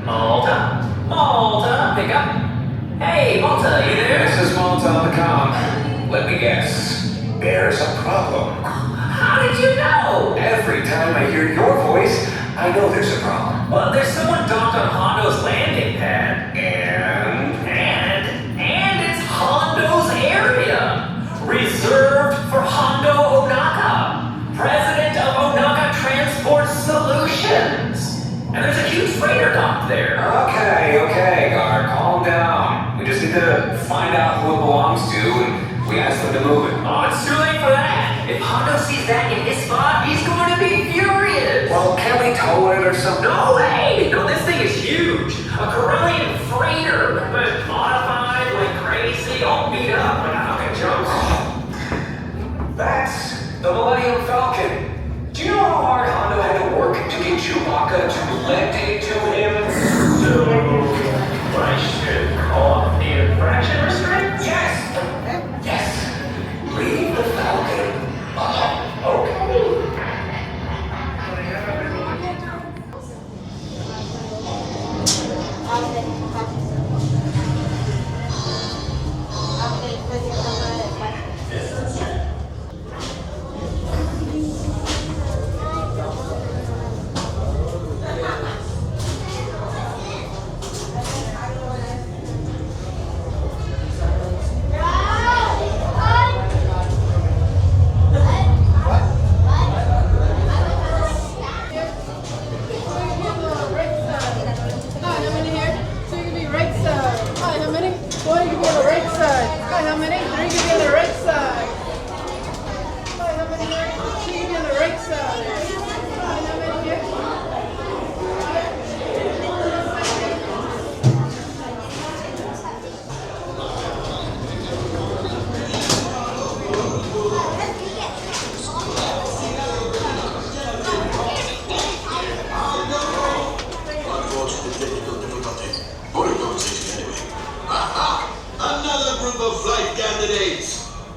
Malta? Malta, pick up. Hey, Malta, you there? This is Malta on the comm. Let me guess. There's a problem. How did you know? Every time I hear your voice, I know there's a problem. Well, there's someone docked on Hondo's landing pad. And it's Hondo's area. Reserved for Hondo Ohnaka, president of Ohnaka Transport Solutions. And there's a huge freighter dock there. Okay, guard, calm down. We just need to find out who it belongs to, and we ask them to move it. Oh, it's too late for that. If Hondo sees that in his spot, he's going to be furious. Well, can we tow it or something? No way! No, this thing is huge. A Corellian freighter, but modified like crazy, all beat up like a fucking junk. That's the Millennium Falcon. Do you know how hard Hondo had to work to get Chewbacca to lend it to him? So, I should call off the infraction restraints? Yes! Leave the Falcon. Okay.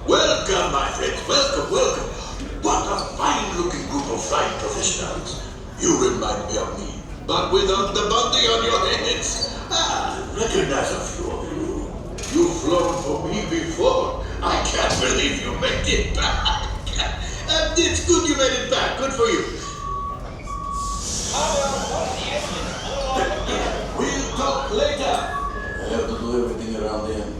Welcome, my friends. Welcome. What a fine-looking group of flight professionals. You remind me of me, but without the bounty on your heads. Recognize a few of you. You've flown for me before. I can't believe you made it back. It's good you made it back. Good for you. We'll talk later. I have to do everything around him.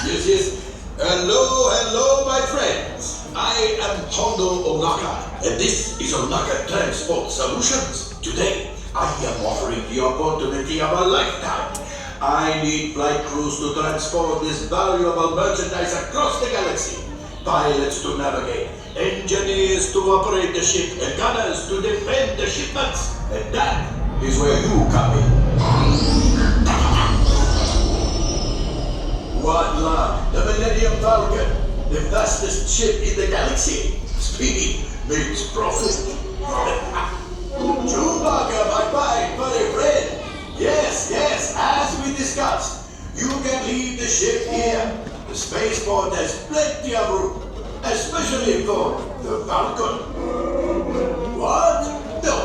Yes. Hello, my friends. I am Hondo Ohnaka, and this is Ohnaka Transport Solutions. Today, I am offering the opportunity of a lifetime. I need flight crews to transport this valuable merchandise across the galaxy. Pilots to navigate, engineers to operate the ship, and gunners to defend the shipments. And that is where you come in. What luck! The Millennium Falcon, the fastest ship in the galaxy. Speed means profit. Chewbacca, my fine furry friend. Yes, as we discussed. You can leave the ship here. The spaceport has plenty of room, especially for the Falcon. What? No,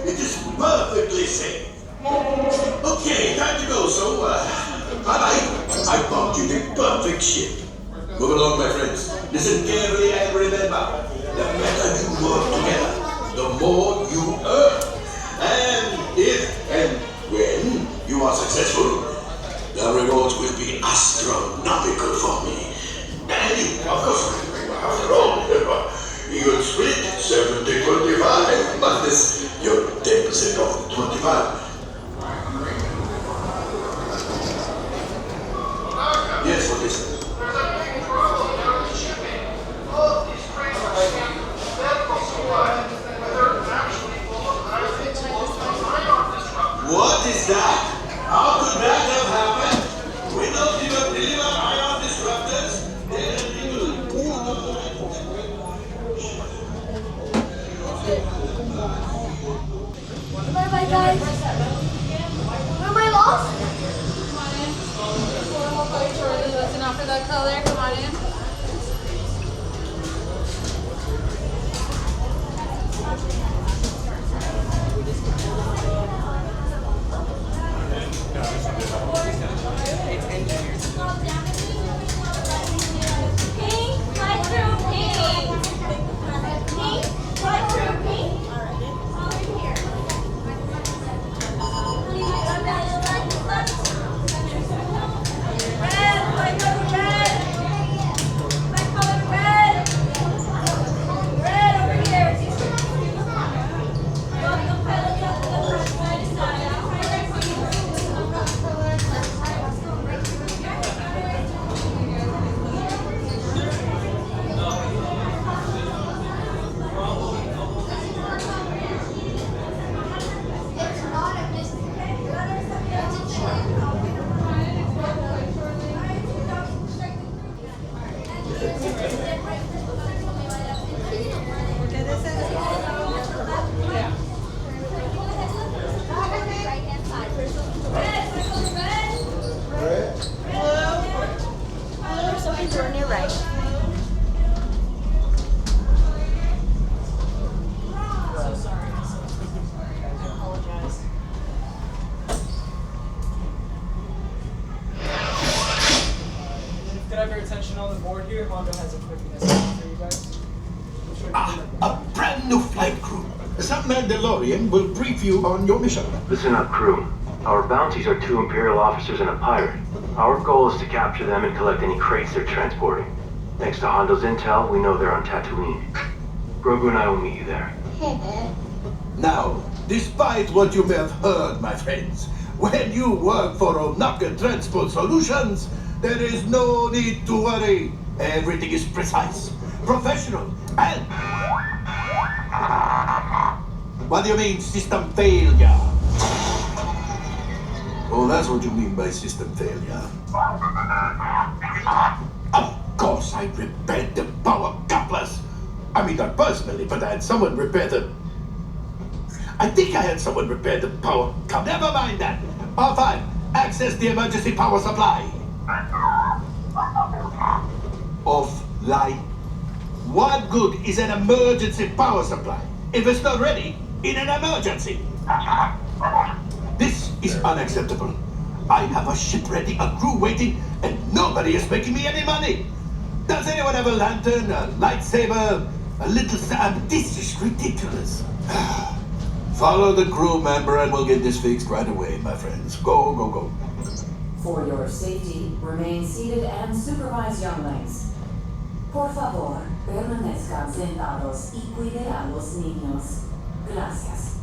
it is perfectly safe. Okay, time to go, so, bye-bye. I bought you the perfect ship. Move along, my friends. Listen carefully and remember, the better you work together, the more you earn. And if and when you are successful, the rewards will be astronomical for me. And you, of course, after all, even split 70-25 minus your 10% of the 25. Yes, what is it? There's a big problem down the shipping. All of these trains are shipping medical supplies, but they're actually full of ion disruptors. What is that? How could that have happened? We don't even deliver ion disruptors. They're illegal. Bye-bye, guys. Where am I lost? That's enough for that color. Come on in. mission on the board here. Hondo has a quick message for you guys. I'm sure you can A brand new flight crew. Some Mandalorian will brief you on your mission. Listen up, crew. Our bounties are 2 Imperial officers and a pirate. Our goal is to capture them and collect any crates they're transporting. Thanks to Hondo's intel, we know they're on Tatooine. Grogu and I will meet you there. Now, despite what you may have heard, my friends, when you work for Ohnaka Transport Solutions, there is no need to worry. Everything is precise, professional, and... What do you mean, system failure? Oh, that's what you mean by system failure. Of course, I repaired the power couplers. I mean, not personally, but I had someone repair the... I think I had someone repair the power... Never mind that. R5, access the emergency power supply. Offline. What good is an emergency power supply if it's not ready in an emergency? This is unacceptable. I have a ship ready, a crew waiting, and nobody is making me any money. Does anyone have a lantern, a lightsaber, a little sand? This is ridiculous. Follow the crew member and we'll get this fixed right away, my friends. Go, go, go. For your safety, remain seated and supervise younglings. Por favor, permanezcan sentados y cuide a los niños. Gracias.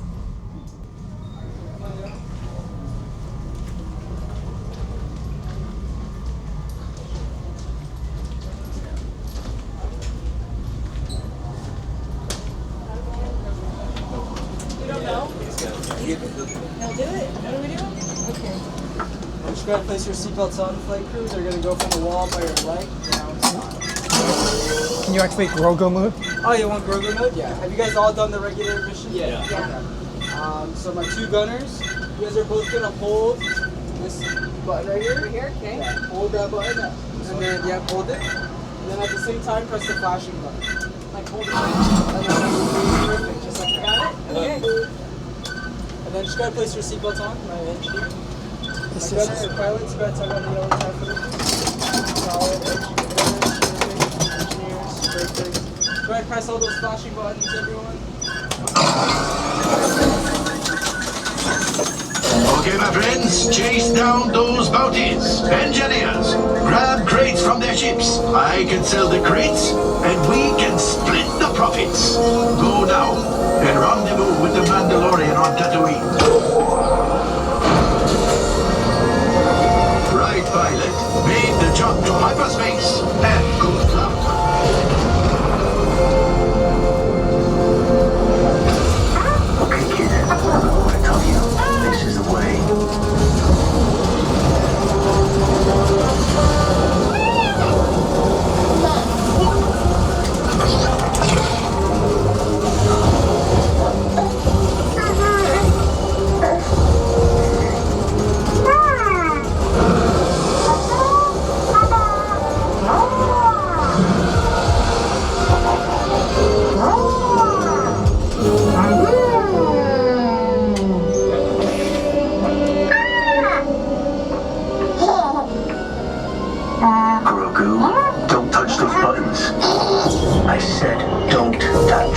He'll do it. What are we doing? Okay. Just go ahead and place your seatbelts on, flight crew. They're going to go from the wall by your leg down to... Can you activate Grogo mode? Oh, you want Grogu mode? Yeah. Have you guys all done the regular mission? Yeah. Okay. So my 2 gunners, you guys are both going to hold this button right here. Here, okay. Yeah, hold that button. And then, yeah, hold it. And then at the same time, press the flashing button. Like hold it. And then perfect, just like you got it. Okay. And then just go ahead and place your seatbelts on, my engineer. This My gunner and pilots, go ahead and tug on the yellow tab for me. Solid. Engineers, perfect. Go ahead and press all those flashing buttons, everyone. Okay, my friends, chase down those bounties. Engineers, grab crates from their ships. I can sell the crates, and we can split the profits. Go now, and rendezvous with the Mandalorian on Tatooine. Right, pilot. Made the jump to hyperspace, and good luck. Okay, kid. I tell you, this is the way. Grogu, don't touch those buttons. I said don't touch.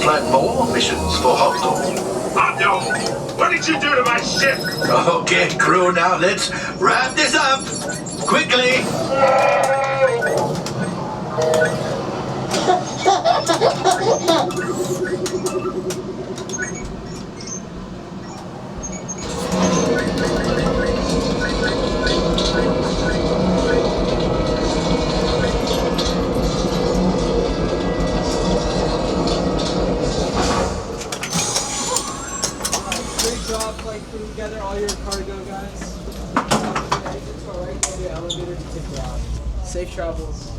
plan more missions for Hondo. Hondo, what did you do to my ship? Okay, crew, now let's wrap this up quickly. Great job, like putting together all your cargo, guys. It's alright, go to the elevator to take you out. Safe travels.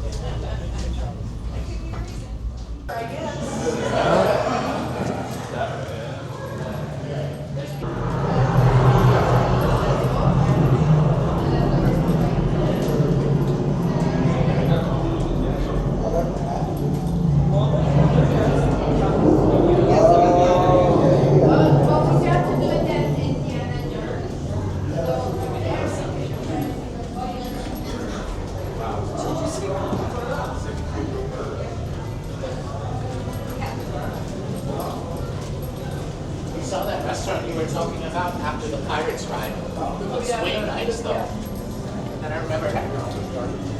We saw that restaurant you were talking about after the Pirates ride. It looks way nice though. And I remember that.